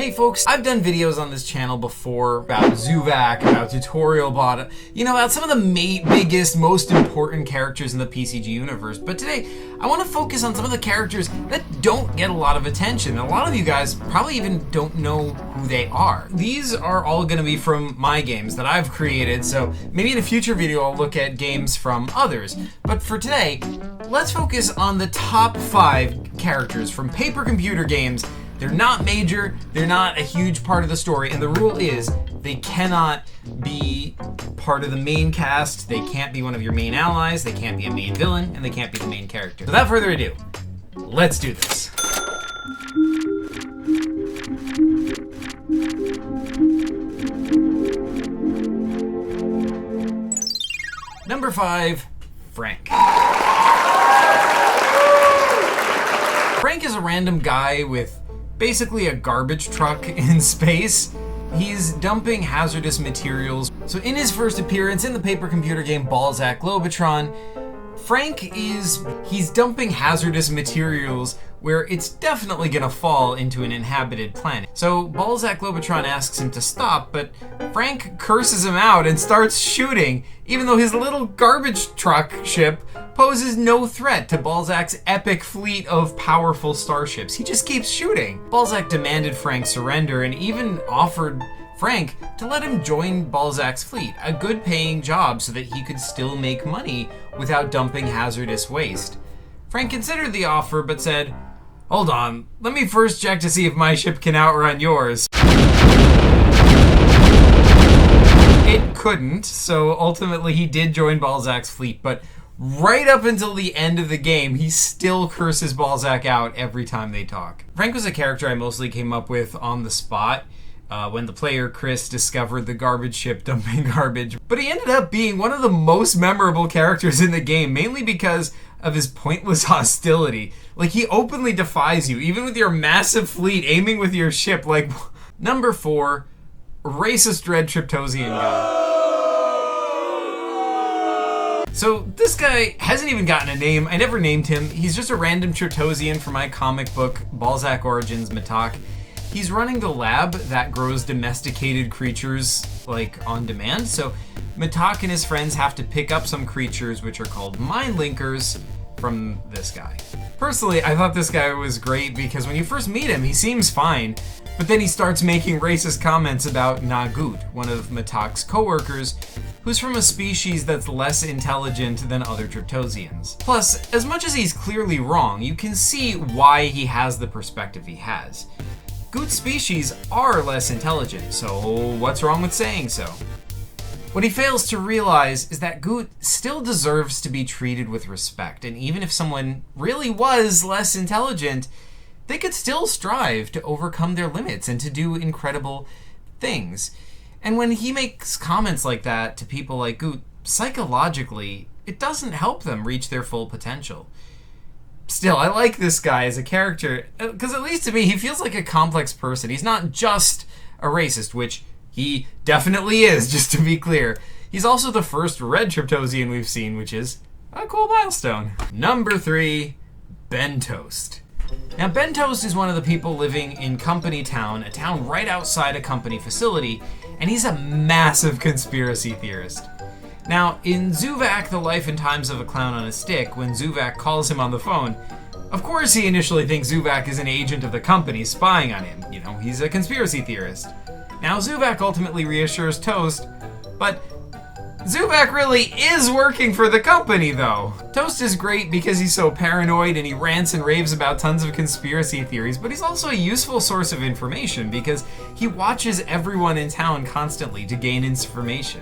Hey folks, I've done videos on this channel before about Zuvak, about Tutorial Bot, about some of the biggest, most important characters in the PCG universe. But today, I want to focus on some of the characters that don't get a lot of attention. A lot of you guys probably even don't know who they are. These are all going to be from my games that I've created, so maybe in a future video I'll look at games from others. But for today, let's focus on the top 5 characters from paper computer games. They're not major, they're not a huge part of the story, and the rule is they cannot be part of the main cast, they can't be one of your main allies, they can't be a main villain, and they can't be the main character. Without further ado, let's do this. Number 5, Frank. Frank is a random guy with basically a garbage truck in space. He's dumping hazardous materials. So in his first appearance in the paper computer game Balzac Globotron, he's dumping hazardous materials where it's definitely gonna fall into an inhabited planet. So Balzac Globotron asks him to stop, but Frank curses him out and starts shooting, even though his little garbage truck ship poses no threat to Balzac's epic fleet of powerful starships. He just keeps shooting. Balzac demanded Frank surrender and even offered Frank to let him join Balzac's fleet, a good paying job so that he could still make money without dumping hazardous waste. Frank considered the offer but said, "Hold on, let me first check to see if my ship can outrun yours." It couldn't, so ultimately he did join Balzac's fleet, but right up until the end of the game, he still curses Balzac out every time they talk. Frank was a character I mostly came up with on the spot when the player Chris discovered the garbage ship dumping garbage. But he ended up being one of the most memorable characters in the game, mainly because of his pointless hostility. Like, he openly defies you, even with your massive fleet aiming with your ship. Like, Number 4, racist red Triptosian guy. So this guy hasn't even gotten a name. I never named him. He's just a random Triptosian from my comic book, Balzac Origins Matak. He's running the lab that grows domesticated creatures, like, on demand. So Matak and his friends have to pick up some creatures which are called mind linkers from this guy. Personally, I thought this guy was great because when you first meet him, he seems fine, but then he starts making racist comments about Nagut, one of Matak's co-workers, who's from a species that's less intelligent than other Triptosians. Plus, as much as he's clearly wrong, you can see why he has the perspective he has. Goot species are less intelligent, so what's wrong with saying so? What he fails to realize is that Goot still deserves to be treated with respect, and even if someone really was less intelligent, they could still strive to overcome their limits and to do incredible things. And when he makes comments like that to people like Goot, psychologically, it doesn't help them reach their full potential. Still, I like this guy as a character, because at least to me, he feels like a complex person. He's not just a racist, which he definitely is, just to be clear. He's also the first red Triptosian we've seen, which is a cool milestone. Number 3, Ben Toast. Now, Ben Toast is one of the people living in Company Town, a town right outside a company facility, and he's a massive conspiracy theorist. Now, in Zuvak, The Life and Times of a Clown on a Stick, when Zuvak calls him on the phone, of course he initially thinks Zuvak is an agent of the company spying on him. He's a conspiracy theorist. Now, Zuvak ultimately reassures Toast, but Zuvak really is working for the company, though. Toast is great because he's so paranoid and he rants and raves about tons of conspiracy theories, but he's also a useful source of information because he watches everyone in town constantly to gain information.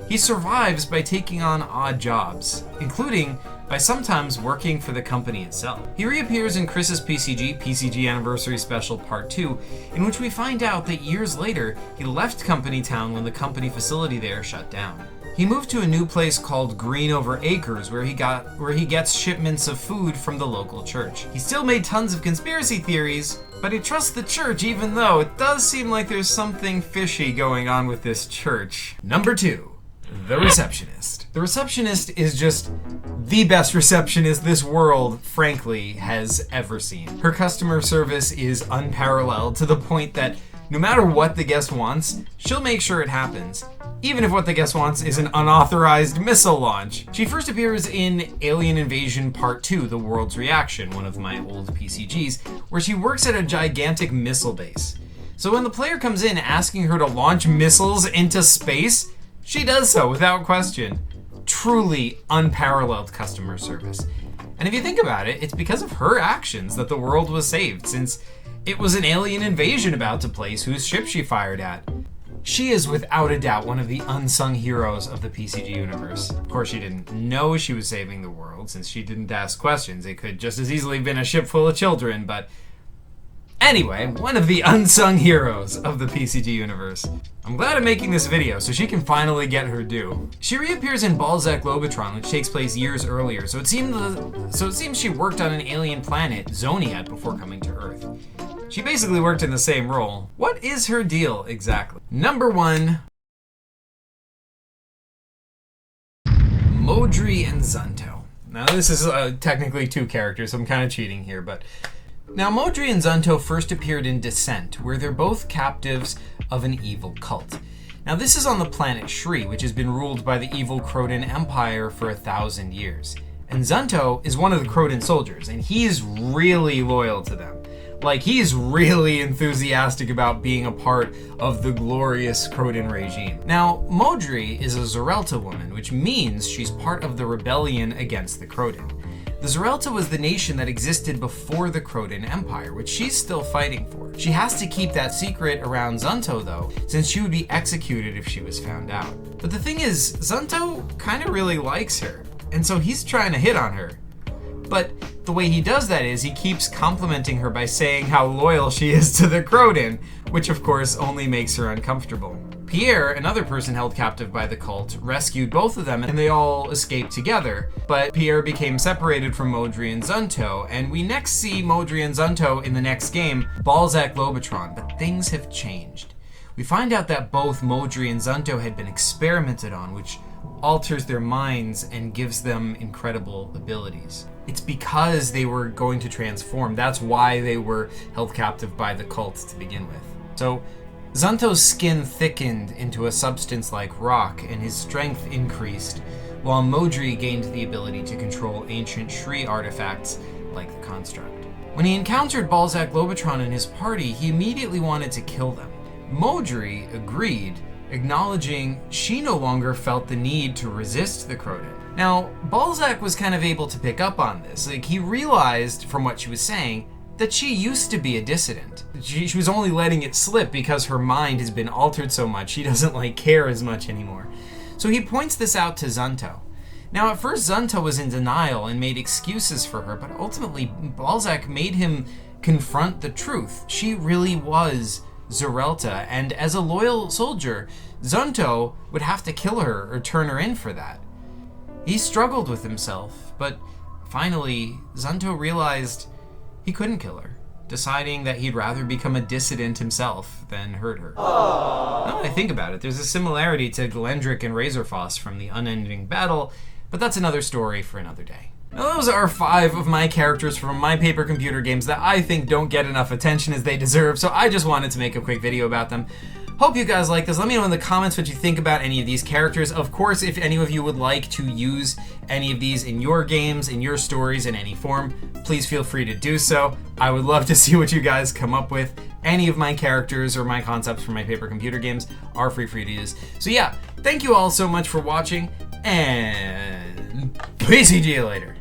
He survives by taking on odd jobs, including by sometimes working for the company itself. He reappears in Chris's PCG Anniversary Special Part 2, in which we find out that years later, he left Company Town when the company facility there shut down. He moved to a new place called Green Over Acres, where he gets shipments of food from the local church. He still made tons of conspiracy theories, but he trusts the church even though it does seem like there's something fishy going on with this church. Number 2. The receptionist. The receptionist is just the best receptionist this world, frankly, has ever seen. Her customer service is unparalleled to the point that No matter what the guest wants, she'll make sure it happens, even if what the guest wants is an unauthorized missile launch. She first appears in Alien Invasion Part 2, The World's Reaction, one of my old PCGs, where she works at a gigantic missile base. So when the player comes in asking her to launch missiles into space, she does so without question. Truly unparalleled customer service. And if you think about it, it's because of her actions that the world was saved, since it was an alien invasion about to place whose ship she fired at. She is without a doubt one of the unsung heroes of the PCG universe. Of course, she didn't know she was saving the world, since she didn't ask questions. It could just as easily have been a ship full of children, but anyway, one of the unsung heroes of the PCG universe. I'm glad I'm making this video so she can finally get her due. She reappears in Balzac Lobotron, which takes place years earlier, so it seems she worked on an alien planet, Zoniat, before coming to Earth. She basically worked in the same role. What is her deal exactly? Number 1, Modri and Zanto. Now this is technically 2 characters, so I'm kind of cheating here, but now, Modri and Zanto first appeared in Descent, where they're both captives of an evil cult. Now, this is on the planet Shri, which has been ruled by the evil Crotan Empire for 1,000 years. And Zanto is one of the Crotan soldiers, and he's really loyal to them. Like, he's really enthusiastic about being a part of the glorious Crotan regime. Now, Modri is a Zerelta woman, which means she's part of the rebellion against the Crotan. The Zerelta was the nation that existed before the Crotan Empire, which she's still fighting for. She has to keep that secret around Zanto, though, since she would be executed if she was found out. But the thing is, Zanto kind of really likes her, and so he's trying to hit on her. But the way he does that is he keeps complimenting her by saying how loyal she is to the Crotan, which of course only makes her uncomfortable. Pierre, another person held captive by the cult, rescued both of them and they all escaped together. But Pierre became separated from Modri and Zanto, and we next see Modri and Zanto in the next game, Balzac Lobotron, but things have changed. We find out that both Modri and Zanto had been experimented on, which alters their minds and gives them incredible abilities. It's because they were going to transform. That's why they were held captive by the cult to begin with. So Zanto's skin thickened into a substance like rock and his strength increased, while Modri gained the ability to control ancient Shri artifacts like the Construct. When he encountered Balzac Lobotron and his party, he immediately wanted to kill them. Modri agreed, acknowledging she no longer felt the need to resist the Crotan. Now, Balzac was kind of able to pick up on this. Like, he realized from what she was saying that she used to be a dissident. She was only letting it slip because her mind has been altered so much, she doesn't care as much anymore. So he points this out to Zanto. Now, at first Zanto was in denial and made excuses for her, but ultimately Balzac made him confront the truth. She really was Zerelta, and as a loyal soldier, Zanto would have to kill her or turn her in for that. He struggled with himself, but finally Zanto realized he couldn't kill her, deciding that he'd rather become a dissident himself than hurt her. Now that I think about it, there's a similarity to Glendrick and Razorfoss from the Unending Battle, but that's another story for another day. Now those are 5 of my characters from my paper computer games that I think don't get enough attention as they deserve, so I just wanted to make a quick video about them. Hope you guys like this. Let me know in the comments what you think about any of these characters. Of course, if any of you would like to use any of these in your games, in your stories, in any form, please feel free to do so. I would love to see what you guys come up with. Any of my characters or my concepts from my paper computer games are free to use. So yeah, thank you all so much for watching, and PCG you later.